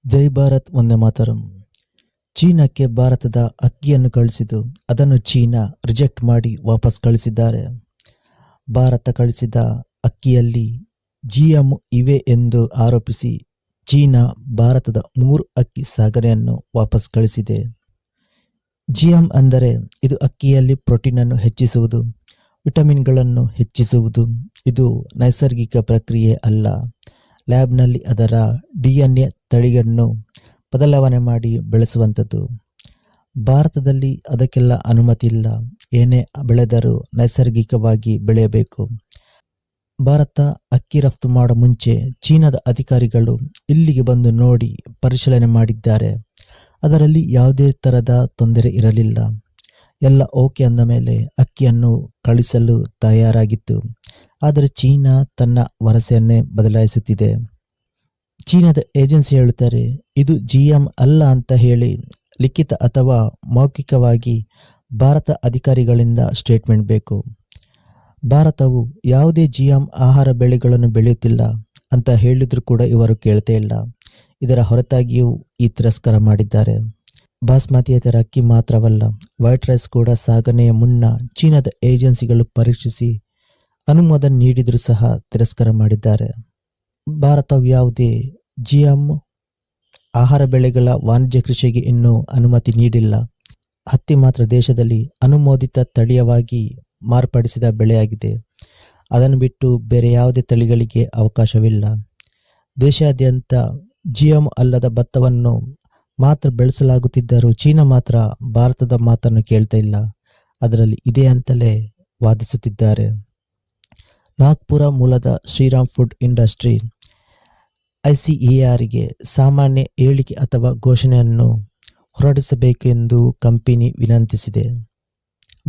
ಜೈ ಭಾರತ್ ವಂದೇ ಮಾತರಂ. ಚೀನಾಕ್ಕೆ ಭಾರತದ ಅಕ್ಕಿಯನ್ನು ಕಳಿಸಿದ್ದು ಅದನ್ನು ಚೀನಾ ರಿಜೆಕ್ಟ್ ಮಾಡಿ ವಾಪಸ್ ಕಳಿಸಿದ್ದಾರೆ. ಭಾರತ ಕಳಿಸಿದ ಅಕ್ಕಿಯಲ್ಲಿ ಜಿಎಂ ಇವೆ ಎಂದು ಆರೋಪಿಸಿ ಚೀನಾ ಭಾರತದ 3 ಅಕ್ಕಿ ಸಾಗಣೆಯನ್ನು ವಾಪಸ್ ಕಳಿಸಿದೆ. ಜಿಎಂ ಅಂದರೆ ಇದು ಅಕ್ಕಿಯಲ್ಲಿ ಪ್ರೋಟೀನನ್ನು ಹೆಚ್ಚಿಸುವುದು, ವಿಟಮಿನ್ಗಳನ್ನು ಹೆಚ್ಚಿಸುವುದು. ಇದು ನೈಸರ್ಗಿಕ ಪ್ರಕ್ರಿಯೆ ಅಲ್ಲ. ಲ್ಯಾಬ್ನಲ್ಲಿ ಅದರ DNA ತಳಿಯನ್ನು ಬದಲಾವಣೆ ಮಾಡಿ ಬೆಳೆಸುವಂಥದ್ದು. ಭಾರತದಲ್ಲಿ ಅದಕ್ಕೆಲ್ಲ ಅನುಮತಿ ಇಲ್ಲ. ಏನೇ ಬೆಳೆದರೂ ನೈಸರ್ಗಿಕವಾಗಿ ಬೆಳೆಯಬೇಕು. ಭಾರತ ಅಕ್ಕಿ ರಫ್ತು ಮಾಡೋ ಮುಂಚೆ ಚೀನಾದ ಅಧಿಕಾರಿಗಳು ಇಲ್ಲಿಗೆ ಬಂದು ನೋಡಿ ಪರಿಶೀಲನೆ ಮಾಡಿದ್ದಾರೆ. ಅದರಲ್ಲಿ ಯಾವುದೇ ಥರದ ತೊಂದರೆ ಇರಲಿಲ್ಲ. ಎಲ್ಲ ಓಕೆ ಅಂದ ಮೇಲೆ ಅಕ್ಕಿಯನ್ನು ಕಳಿಸಲು ತಯಾರಾಗಿತ್ತು. ಆದರೆ ಚೀನಾ ತನ್ನ ವರಸೆಯನ್ನೇ ಬದಲಾಯಿಸುತ್ತಿದೆ. ಚೀನಾದ ಏಜೆನ್ಸಿ ಹೇಳುತ್ತಾರೆ ಇದು ಜಿಎಂ ಅಲ್ಲ ಅಂತ ಹೇಳಿ ಲಿಖಿತ ಅಥವಾ ಮೌಖಿಕವಾಗಿ ಭಾರತ ಅಧಿಕಾರಿಗಳಿಂದ ಸ್ಟೇಟ್ಮೆಂಟ್ ಬೇಕು. ಭಾರತವು ಯಾವುದೇ ಜಿಎಂ ಆಹಾರ ಬೆಳೆಗಳನ್ನು ಬೆಳೆಯುತ್ತಿಲ್ಲ ಅಂತ ಹೇಳಿದ್ರು ಕೂಡ ಇವರು ಕೇಳ್ತೇ ಇಲ್ಲ. ಇದರ ಹೊರತಾಗಿಯೂ ಈ ತಿರಸ್ಕಾರ ಮಾಡಿದ್ದಾರೆ. ಬಾಸ್ಮತಿಯೇತರ ಅಕ್ಕಿ ಮಾತ್ರವಲ್ಲ, ವೈಟ್ ರೈಸ್ ಕೂಡ ಸಾಗಣೆಯ ಮುನ್ನ ಚೀನಾದ ಏಜೆನ್ಸಿಗಳು ಪರೀಕ್ಷಿಸಿ ಅನುಮೋದನೆ ನೀಡಿದರೂ ಸಹ ತಿರಸ್ಕಾರ ಮಾಡಿದ್ದಾರೆ. ಭಾರತವು ಯಾವುದೇ ಜಿಎಂ ಆಹಾರ ಬೆಳೆಗಳ ವಾಣಿಜ್ಯ ಕೃಷಿಗೆ ಇನ್ನೂ ಅನುಮತಿ ನೀಡಿಲ್ಲ. ಹತ್ತಿ ಮಾತ್ರ ದೇಶದಲ್ಲಿ ಅನುಮೋದಿತ ತಳಿಯವಾಗಿ ಮಾರ್ಪಡಿಸಿದ ಬೆಳೆಯಾಗಿದೆ. ಅದನ್ನು ಬಿಟ್ಟು ಬೇರೆ ಯಾವುದೇ ತಳಿಗಳಿಗೆ ಅವಕಾಶವಿಲ್ಲ. ದೇಶಾದ್ಯಂತ ಜಿಎಂ ಅಲ್ಲದ ಭತ್ತವನ್ನು ಮಾತ್ರ ಬೆಳೆಸಲಾಗುತ್ತಿದ್ದರೂ ಚೀನಾ ಮಾತ್ರ ಭಾರತದ ಮಾತನ್ನು ಕೇಳ್ತಾ ಇಲ್ಲ. ಅದರಲ್ಲಿ ಇದೆ ಅಂತಲೇ ವಾದಿಸುತ್ತಿದ್ದಾರೆ. ನಾಗ್ಪುರ ಮೂಲದ ಶ್ರೀರಾಮ್ ಫುಡ್ ಇಂಡಸ್ಟ್ರಿ ICARಗೆ ಸಾಮಾನ್ಯ ಹೇಳಿಕೆ ಅಥವಾ ಘೋಷಣೆಯನ್ನು ಹೊರಡಿಸಬೇಕು ಎಂದು ಕಂಪನಿ ವಿನಂತಿಸಿದೆ.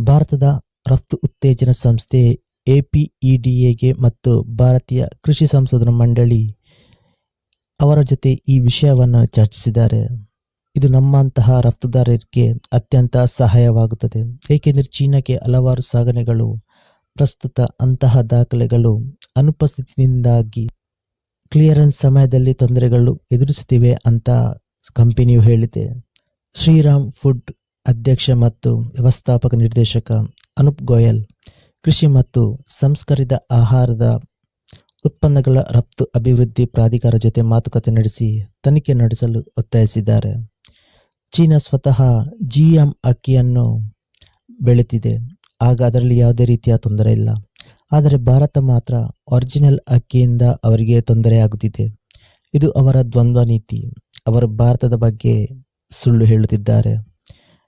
ಭಾರತದ ರಫ್ತು ಉತ್ತೇಜನ ಸಂಸ್ಥೆ APEDAಗೆ ಮತ್ತು ಭಾರತೀಯ ಕೃಷಿ ಸಂಶೋಧನಾ ಮಂಡಳಿ ಅವರ ಜೊತೆ ಈ ವಿಷಯವನ್ನು ಚರ್ಚಿಸಿದ್ದಾರೆ. ಇದು ನಮ್ಮಂತಹ ರಫ್ತುದಾರರಿಗೆ ಅತ್ಯಂತ ಸಹಾಯವಾಗುತ್ತದೆ. ಏಕೆಂದರೆ ಚೀನಾಕ್ಕೆ ಹಲವಾರು ಸಾಗಣೆಗಳು ಪ್ರಸ್ತುತ ಅಂತಹ ದಾಖಲೆಗಳು ಅನುಪಸ್ಥಿತಿಯಿಂದಾಗಿ ಕ್ಲಿಯರೆನ್ಸ್ ಸಮಯದಲ್ಲಿ ತೊಂದರೆಗಳು ಎದುರಿಸುತ್ತಿವೆ ಅಂತ ಕಂಪನಿಯು ಹೇಳಿದೆ. ಶ್ರೀರಾಮ್ ಫುಡ್ ಅಧ್ಯಕ್ಷ ಮತ್ತು ವ್ಯವಸ್ಥಾಪಕ ನಿರ್ದೇಶಕ ಅನೂಪ್ ಗೋಯಲ್ ಕೃಷಿ ಮತ್ತು ಸಂಸ್ಕರಿತ ಆಹಾರದ ಉತ್ಪನ್ನಗಳ ರಫ್ತು ಅಭಿವೃದ್ಧಿ ಪ್ರಾಧಿಕಾರ ಜೊತೆ ಮಾತುಕತೆ ನಡೆಸಿ ತನಿಖೆ ನಡೆಸಲು ಒತ್ತಾಯಿಸಿದ್ದಾರೆ. ಚೀನಾ ಸ್ವತಃ ಜಿಎಂ ಅಕ್ಕಿಯನ್ನು ಬೆಳೆಯುತ್ತಿದೆ, ಆಗ ಅದರಲ್ಲಿ ಯಾವುದೇ ರೀತಿಯ ತೊಂದರೆ ಇಲ್ಲ. ಆದರೆ ಭಾರತ ಮಾತ್ರ ಒರಿಜಿನಲ್ ಅಕ್ಕಿಯಿಂದ ಅವರಿಗೆ ತೊಂದರೆಯಾಗುತ್ತಿದೆ. ಇದು ಅವರ ದ್ವಂದ್ವ ನೀತಿ. ಅವರು ಭಾರತದ ಬಗ್ಗೆ ಸುಳ್ಳು ಹೇಳುತ್ತಿದ್ದಾರೆ.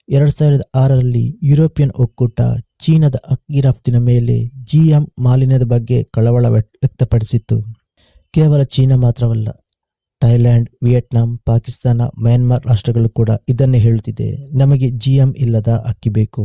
2006ರಲ್ಲಿ ಯುರೋಪಿಯನ್ ಒಕ್ಕೂಟ ಚೀನಾದ ಅಕ್ಕಿ ರಫ್ತಿನ ಮೇಲೆ ಜಿಎಂ ಮಾಲಿನ್ಯದ ಬಗ್ಗೆ ಕಳವಳ ವ್ಯಕ್ತಪಡಿಸಿತ್ತು. ಕೇವಲ ಚೀನಾ ಮಾತ್ರವಲ್ಲ, ಥೈಲ್ಯಾಂಡ್, ವಿಯೆಟ್ನಾಂ, ಪಾಕಿಸ್ತಾನ, ಮ್ಯಾನ್ಮಾರ್ ರಾಷ್ಟ್ರಗಳು ಕೂಡ ಇದನ್ನೇ ಹೇಳುತ್ತಿದೆ. ನಮಗೆ ಜಿಎಂ ಇಲ್ಲದ ಅಕ್ಕಿ ಬೇಕು.